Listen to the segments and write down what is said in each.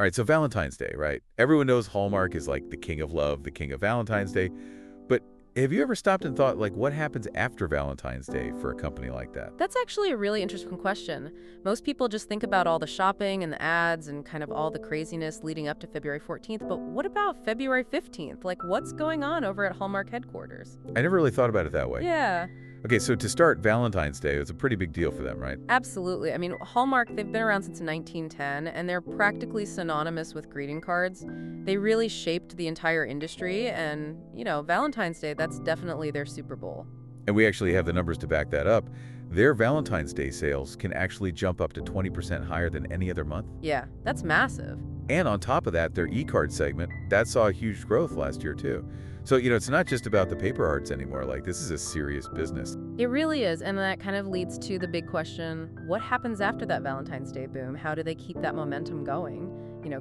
All right, so Valentine's Day, right? Everyone knows Hallmark is like the king of love, the king of Valentine's Day. But have you ever stopped and thought, like, what happens after Valentine's Day for a company like that? That's actually a really interesting question. Most people just think about all the shopping and the ads and kind of all the craziness leading up to February 14th, but what about February 15th? Like, what's going on over at Hallmark headquarters? I never really thought about it that way. Yeah, Okay, so to start, Valentine's Day was a pretty big deal for them, right? absolutely. I mean, Hallmark, they've been around since 1910, and they're practically synonymous with greeting cards. They really shaped the entire industry, and, Valentine's Day, that's definitely their Super Bowl. And we actually have the numbers to back that up. Their Valentine's Day sales can actually jump up to 20% higher than any other month. Yeah, that's massive. And on top of that, their e-card segment, that saw a huge growth last year too. So, it's not just about the paper arts anymore. Like, this is a serious business. It really is, and that kind of leads to the big question, what happens after that Valentine's Day boom? How do they keep that momentum going?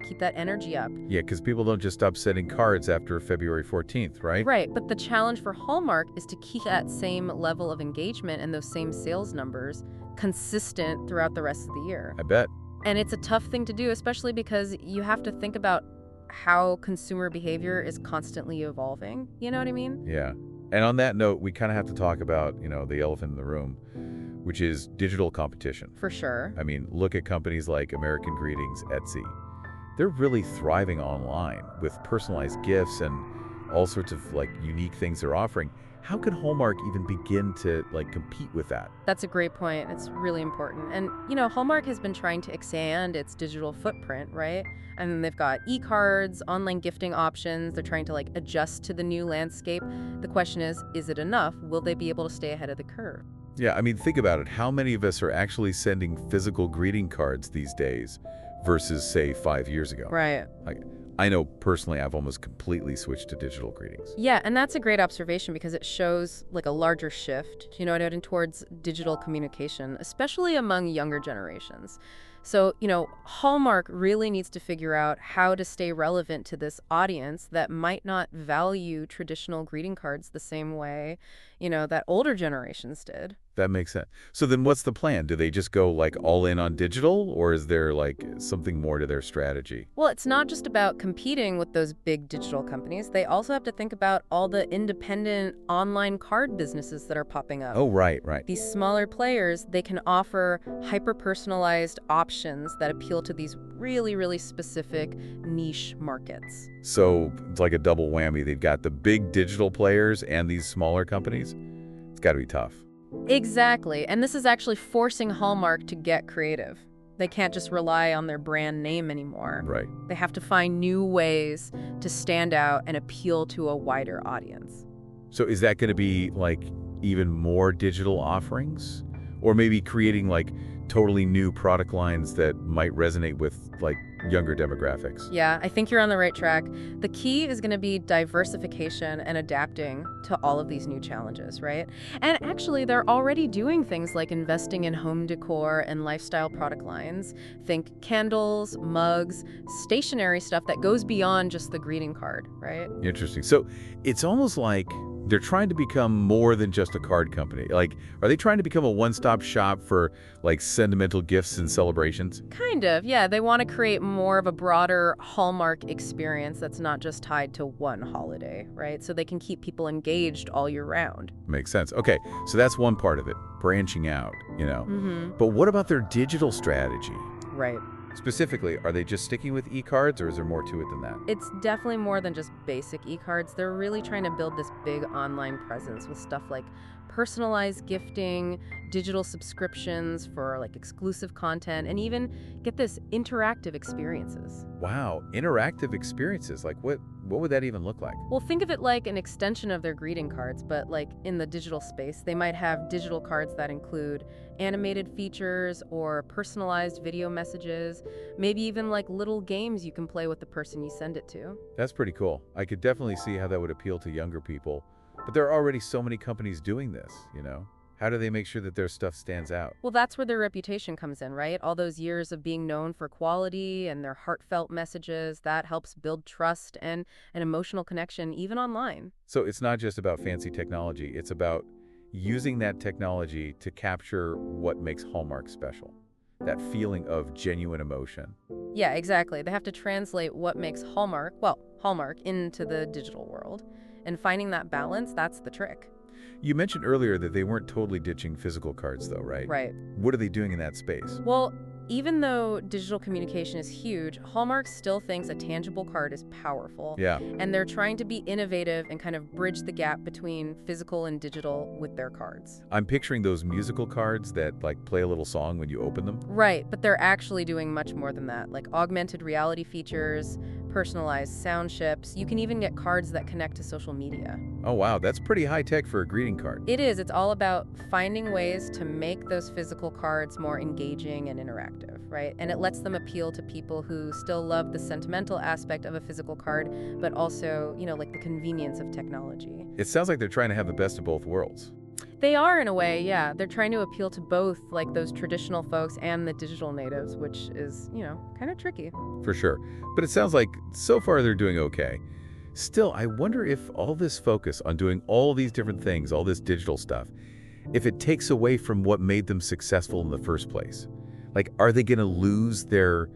Keep that energy up. Yeah, because people don't just stop sending cards after February 14th, right? Right, but the challenge for Hallmark is to keep that same level of engagement and those same sales numbers consistent throughout the rest of the year. I bet. And it's a tough thing to do, especially because you have to think about how consumer behavior is constantly evolving. You know what I mean? Yeah. And on that note, we kind of have to talk about, the elephant in the room, which is digital competition. For sure. I mean, look at companies like American Greetings, Etsy. They're really thriving online with personalized gifts and all sorts of unique things they're offering. How can Hallmark even begin to compete with that? That's a great point. It's really important. And, Hallmark has been trying to expand its digital footprint, right? And they've got e-cards, online gifting options. They're trying to adjust to the new landscape. The question is it enough? Will they be able to stay ahead of the curve? Yeah, I mean, think about it. How many of us are actually sending physical greeting cards these days versus, say, 5 years ago? Right. I know personally I've almost completely switched to digital greetings. Yeah, and that's a great observation because it shows a larger shift, towards digital communication, especially among younger generations. So, Hallmark really needs to figure out how to stay relevant to this audience that might not value traditional greeting cards the same way, that older generations did. That makes sense. So then what's the plan? Do they just go all in on digital, or is there something more to their strategy? Well, it's not just about competing with those big digital companies. They also have to think about all the independent online card businesses that are popping up. Oh, right. These smaller players, they can offer hyper-personalized options that appeal to these really, really specific niche markets. So it's like a double whammy. They've got the big digital players and these smaller companies. It's got to be tough. Exactly, and this is actually forcing Hallmark to get creative. They can't just rely on their brand name anymore. Right. They have to find new ways to stand out and appeal to a wider audience. So is that going to be even more digital offerings? Or maybe creating totally new product lines that might resonate with younger demographics? Yeah, I think you're on the right track. The key is going to be diversification and adapting to all of these new challenges, right? And actually, they're already doing things like investing in home decor and lifestyle product lines. Think candles, mugs, stationery stuff that goes beyond just the greeting card, right? Interesting. So it's almost like they're trying to become more than just a card company. Are they trying to become a one-stop shop for sentimental gifts and celebrations? Kind of, yeah. They want to create more of a broader Hallmark experience that's not just tied to one holiday, right? So they can keep people engaged all year round. Makes sense. Okay, so that's one part of it, branching out, But what about their digital strategy? Right. Specifically, are they just sticking with e-cards, or is there more to it than that? It's definitely more than just basic e-cards. They're really trying to build this big online presence with stuff like personalized gifting, digital subscriptions for exclusive content, and even, get this, interactive experiences. Wow, interactive experiences. What would that even look like? Well, think of it like an extension of their greeting cards, but in the digital space. They might have digital cards that include animated features or personalized video messages, maybe even little games you can play with the person you send it to. That's pretty cool. I could definitely see how that would appeal to younger people. But there are already so many companies doing this, How do they make sure that their stuff stands out? Well, that's where their reputation comes in, right? All those years of being known for quality and their heartfelt messages, that helps build trust and an emotional connection, even online. So it's not just about fancy technology. It's about using that technology to capture what makes Hallmark special. that feeling of genuine emotion. Yeah, exactly. They have to translate what makes Hallmark, well, Hallmark, into the digital world. And finding that balance, that's the trick. You mentioned earlier that they weren't totally ditching physical cards, though, right? Right. What are they doing in that space? Well, even though digital communication is huge, Hallmark still thinks a tangible card is powerful. Yeah, And they're trying to be innovative and kind of bridge the gap between physical and digital with their cards. I'm picturing those musical cards that, like, play a little song when you open them. Right, but they're actually doing much more than that, like augmented reality features, personalized sound chips. You can even get cards that connect to social media. Oh, wow, that's pretty high-tech for a greeting card. It is. It's all about finding ways to make those physical cards more engaging and interactive, right? And it lets them appeal to people who still love the sentimental aspect of a physical card, but also, like the convenience of technology. It sounds like they're trying to have the best of both worlds. They are, in a way, yeah. They're trying to appeal to both, like those traditional folks and the digital natives, which is, kind of tricky. For sure. But it sounds like so far they're doing okay. Still, I wonder if all this focus on doing all these different things, all this digital stuff, if it takes away from what made them successful in the first place. Like, are they going to lose their,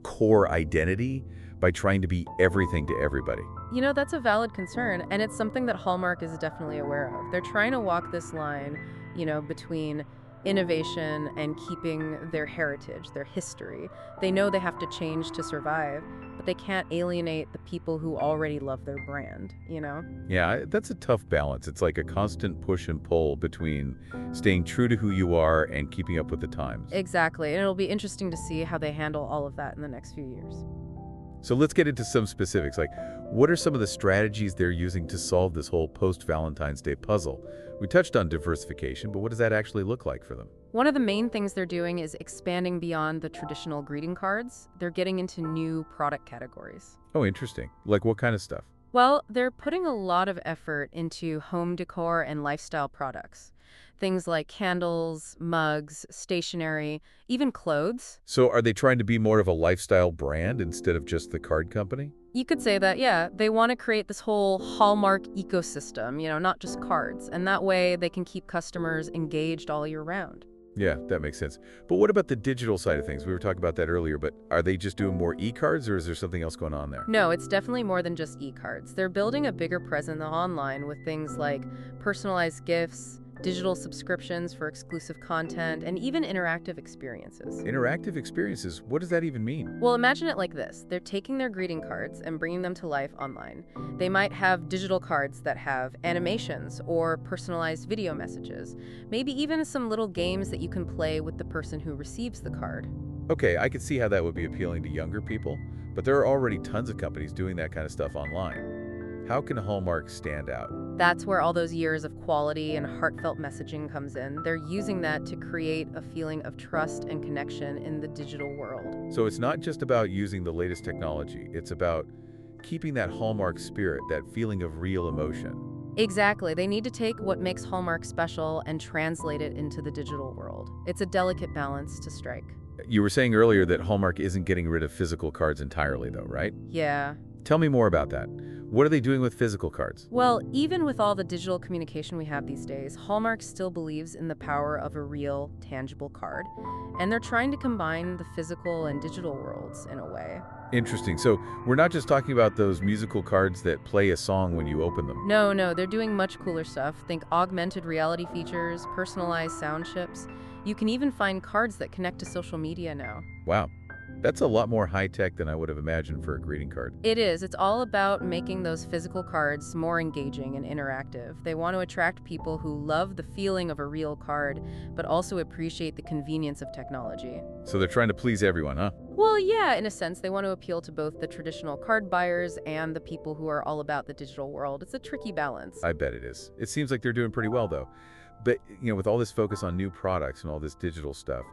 core identity by trying to be everything to everybody? That's a valid concern, and it's something that Hallmark is definitely aware of. They're trying to walk this line, between innovation and keeping their heritage, their history. They know they have to change to survive, but they can't alienate the people who already love their brand. Yeah, that's a tough balance. It's like a constant push and pull between staying true to who you are and keeping up with the times. Exactly, and it'll be interesting to see how they handle all of that in the next few years. So let's get into some specifics. Like, what are some of the strategies they're using to solve this whole post-Valentine's Day puzzle? We touched on diversification, but what does that actually look like for them? One of the main things they're doing is expanding beyond the traditional greeting cards. They're getting into new product categories. Oh, interesting. Like what kind of stuff? Well, they're putting a lot of effort into home decor and lifestyle products. Things like candles, mugs, stationery, even clothes. So are they trying to be more of a lifestyle brand instead of just the card company? You could say that, yeah, they want to create this whole Hallmark ecosystem, not just cards. And that way they can keep customers engaged all year round. Yeah, that makes sense. But what about the digital side of things? We were talking about that earlier, but are they just doing more e-cards or is there something else going on there? No, it's definitely more than just e-cards. They're building a bigger presence online with things like personalized gifts, digital subscriptions for exclusive content, and even interactive experiences. Interactive experiences, what does that even mean? Well, imagine it like this. They're taking their greeting cards and bringing them to life online. They might have digital cards that have animations or personalized video messages, maybe even some little games that you can play with the person who receives the card. Okay, I can see how that would be appealing to younger people, but there are already tons of companies doing that kind of stuff online. How can Hallmark stand out? That's where all those years of quality and heartfelt messaging comes in. They're using that to create a feeling of trust and connection in the digital world. So it's not just about using the latest technology, it's about keeping that Hallmark spirit, that feeling of real emotion. Exactly. They need to take what makes Hallmark special and translate it into the digital world. It's a delicate balance to strike. You were saying earlier that Hallmark isn't getting rid of physical cards entirely, though, right? Yeah. Tell me more about that. What are they doing with physical cards? Well, even with all the digital communication we have these days, Hallmark still believes in the power of a real, tangible card. And they're trying to combine the physical and digital worlds in a way. Interesting. So we're not just talking about those musical cards that play a song when you open them. No, they're doing much cooler stuff. Think augmented reality features, personalized sound chips. You can even find cards that connect to social media now. Wow. That's a lot more high-tech than I would have imagined for a greeting card. It is. It's all about making those physical cards more engaging and interactive. They want to attract people who love the feeling of a real card, but also appreciate the convenience of technology. So they're trying to please everyone, huh? Well, yeah, in a sense, they want to appeal to both the traditional card buyers and the people who are all about the digital world. It's a tricky balance. I bet it is. It seems like they're doing pretty well, though. But, with all this focus on new products and all this digital stuff,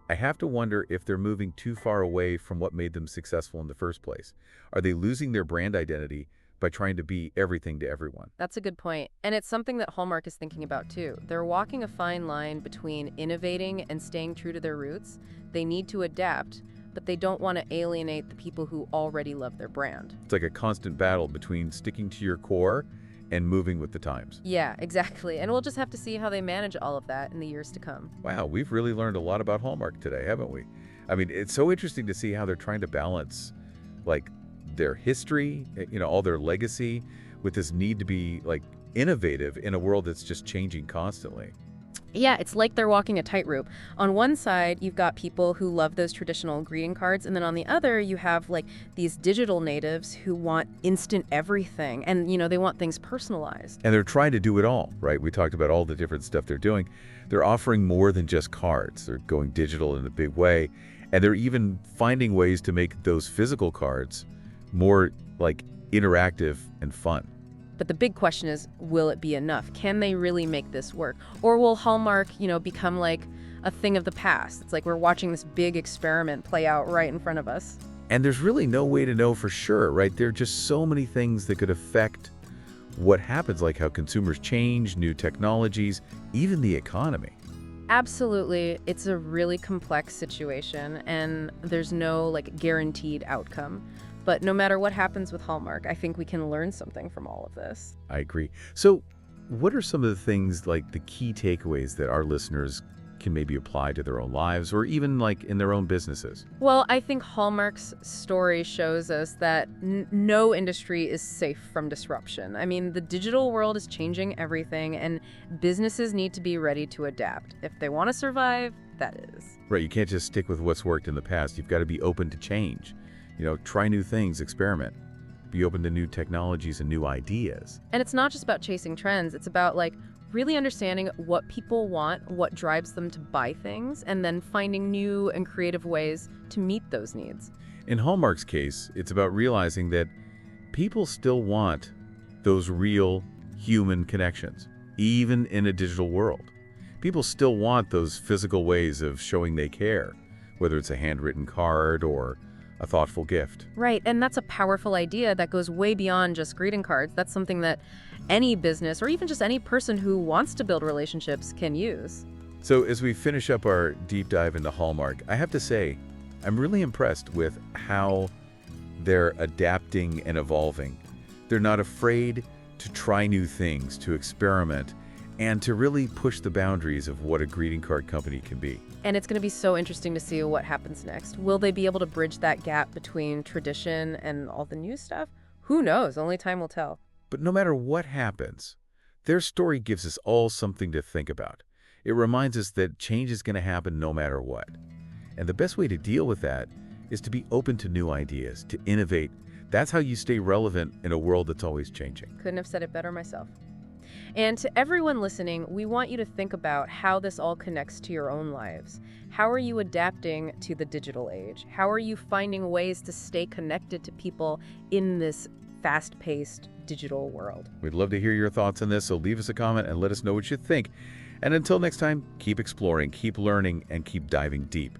I have to wonder if they're moving too far away from what made them successful in the first place. Are they losing their brand identity by trying to be everything to everyone? That's a good point. And it's something that Hallmark is thinking about, too. They're walking a fine line between innovating and staying true to their roots. They need to adapt, but they don't want to alienate the people who already love their brand. It's like a constant battle between sticking to your core and moving with the times. Yeah, exactly. And we'll just have to see how they manage all of that in the years to come. Wow, we've really learned a lot about Hallmark today, haven't we? I mean, it's so interesting to see how they're trying to balance, like, their history, all their legacy, with this need to be, like, innovative in a world that's just changing constantly. Yeah, it's like they're walking a tightrope. On one side, you've got people who love those traditional greeting cards, and then on the other, you have like these digital natives who want instant everything, and they want things personalized. And they're trying to do it all, right? We talked about all the different stuff they're doing. They're offering more than just cards. They're going digital in a big way, and they're even finding ways to make those physical cards more like interactive and fun. But the big question is, will it be enough? Can they really make this work? Or will Hallmark, become like a thing of the past? It's like we're watching this big experiment play out right in front of us. And there's really no way to know for sure, right? There are just so many things that could affect what happens, like how consumers change, new technologies, even the economy. Absolutely. It's a really complex situation, and there's no like guaranteed outcome. But no matter what happens with Hallmark, I think we can learn something from all of this. I agree. So what are some of the things, like the key takeaways that our listeners can maybe apply to their own lives or even like in their own businesses? Well, I think Hallmark's story shows us that no industry is safe from disruption. I mean, the digital world is changing everything, and businesses need to be ready to adapt. If they want to survive, that is. Right. You can't just stick with what's worked in the past. You've got to be open to change. Try new things, experiment, be open to new technologies and new ideas. And it's not just about chasing trends. It's about like really understanding what people want, what drives them to buy things, and then finding new and creative ways to meet those needs. In Hallmark's case, it's about realizing that people still want those real human connections, even in a digital world. People still want those physical ways of showing they care, whether it's a handwritten card or a thoughtful gift. Right, and that's a powerful idea that goes way beyond just greeting cards. That's something that any business or even just any person who wants to build relationships can use. So as we finish up our deep dive into Hallmark, I have to say, I'm really impressed with how they're adapting and evolving. They're not afraid to try new things, to experiment, and to really push the boundaries of what a greeting card company can be. And it's going to be so interesting to see what happens next. Will they be able to bridge that gap between tradition and all the new stuff? Who knows? Only time will tell. But no matter what happens, their story gives us all something to think about. It reminds us that change is going to happen no matter what. And the best way to deal with that is to be open to new ideas, to innovate. That's how you stay relevant in a world that's always changing. Couldn't have said it better myself. And to everyone listening, we want you to think about how this all connects to your own lives. How are you adapting to the digital age? How are you finding ways to stay connected to people in this fast-paced digital world? We'd love to hear your thoughts on this, so leave us a comment and let us know what you think. And until next time, keep exploring, keep learning, and keep diving deep.